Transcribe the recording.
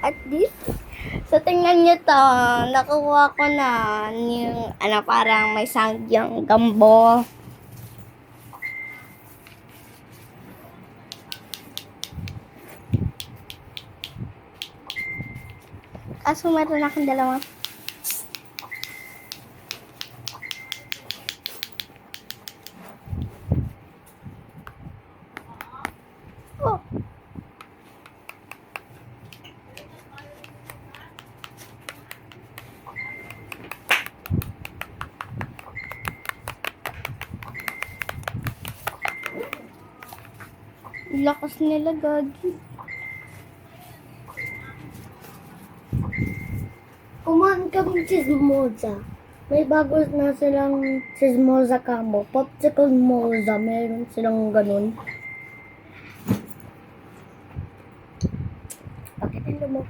at this. So, tingnan nyo to. Nakuha ko na yung, parang may sangyang gambo. Kaso meron akong dalawang. Oh. Lakas nila, gagi. Kumain kami chismosa. May bago na silang chismosa combo. Popsicle moza. Meron silang ganun.